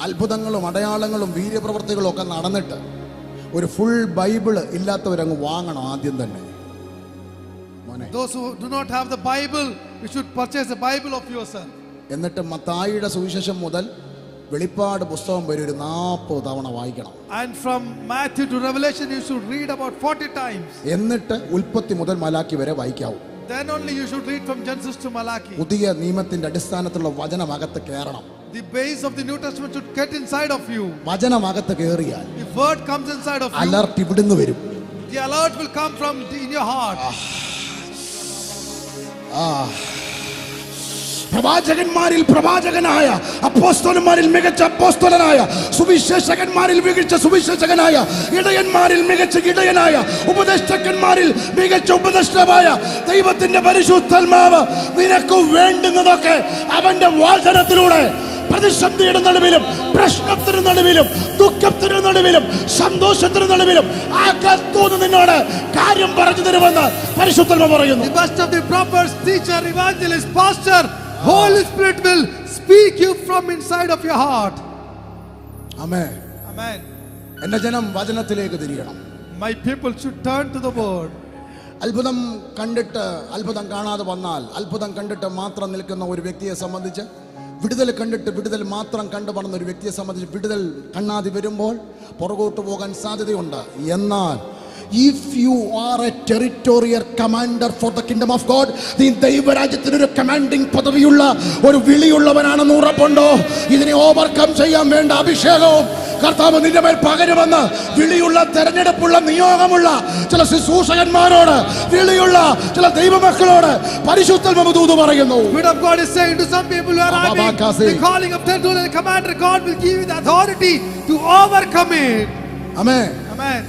അത്ഭുതങ്ങളും അടയാളങ്ങളും വീര്യപ്രവൃത്തികളും ഒക്കെ നടന്നിട്ട് ഒരു ഫുൾ ബൈബിള് ഇല്ലാത്തവരങ്ങ് വാങ്ങണം ആദ്യം തന്നെ. Those who do not have the Bible, you should purchase the Bible of yourself. എന്നിട്ട് മത്തായിയുടെ സുവിശേഷം മുതൽ വെളിപ്പാട് പുസ്തകം വരെ ഒരു 40 തവണ വായിക്കണം. And from Matthew to Revelation you should read about 40 times. എന്നിട്ട് ഉൽപ്പത്തി മുതൽ മലാക്കി വരെ വായിക്കാവൂ. Then only you should read from Genesis to Malachi. പുതിയ നിയമത്തിന്റെ അടിസ്ഥാനത്തിലുള്ള വചനം അകത്ത് കയറണം. The base of the New Testament should get inside of you. വചനം അകത്ത് കയറിയാൽ The word comes inside of you. Alert ഇവിടുന്ന് വരും. The alert will come from in your heart. പ്രവാചകന്മാരിൽ പ്രവാചകനായ, അപ്പോസ്തലന്മാരിൽ മികച്ച അപ്പോസ്തലനായ, സുവിശേഷകന്മാരിൽ മികച്ച സുവിശേഷകനായ, ഇടയന്മാരിൽ മികച്ച ഇടയനായ, ഉപദേഷ്ടാക്കന്മാരിൽ മികച്ച ഉപദേഷ്ടാവായ ദൈവത്തിന്റെ പരിശുദ്ധാത്മാവ് നിനക്ക് വേണ്ടുന്നതൊക്കെ അവന്റെ വാചനത്തിലൂടെ പ്രതിസന്ധിയുടെ നടുവിലും പ്രശ്നത്തിന് നടുവിലും ദുഃഖത്തിന് നടുവിലും സന്തോഷത്തിന് നടുവിലും അകത്തുനിന്ന് നിന്നോട് കാര്യം പറഞ്ഞു തരുമെന്ന് പരിശുദ്ധാത്മാവ് പറയുന്നു. The best of the prophets, teacher, evangelist, pastor, Holy Spirit will speak you from inside of your heart. Amen. Amen. എന്റെ ജനം വചനത്തിലേക്ക് തിരിയണം. My people should turn to the word. അത്ഭുതം കണ്ടിട്ട് അത്ഭുതം കാണാതെ വന്നാൽ, അത്ഭുതം കണ്ടിട്ട് മാത്രം നിൽക്കുന്ന ഒരു വ്യക്തിയെ സംബന്ധിച്ച്, വിടുതൽ കണ്ടിട്ട് വിടുതൽ മാത്രം കണ്ടു പറഞ്ഞ ഒരു വ്യക്തിയെ സംബന്ധിച്ച് വിടുതൽ കണ്ണാതി വരുമ്പോൾ പുറകോട്ട് പോകാൻ സാധ്യതയുണ്ട്. എന്നാൽ if you are a territorial commander for the kingdom of God, നീ ദൈവരാജ്യത്തിന് ഒരു കമാൻഡിംഗ് പദവിയുള്ള ഒരു വിളിയുള്ളവനാണെന്ന് ഉറപ്പുണ്ടോ? ഇതിനെ ഓവർകം ചെയ്യാൻ വേണ്ട അഭിഷേകവും കർത്താവ് നിന്റെ മേൽ പകരുമെന്ന് വിളിയുള്ള, തെരഞ്ഞെടുപ്പുള്ള, നിയോഗമുള്ള ചില ശുശ്രൂഷകന്മാരോട്, വിളിയുള്ള ചില ദൈവമക്കളോട് പരിശുദ്ധാത്മാവ് ദൂത് പറയുന്നു. Spirit of God is saying to some people who are having the calling of territorial commander, God will give you the authority to overcome it. Amen. Amen.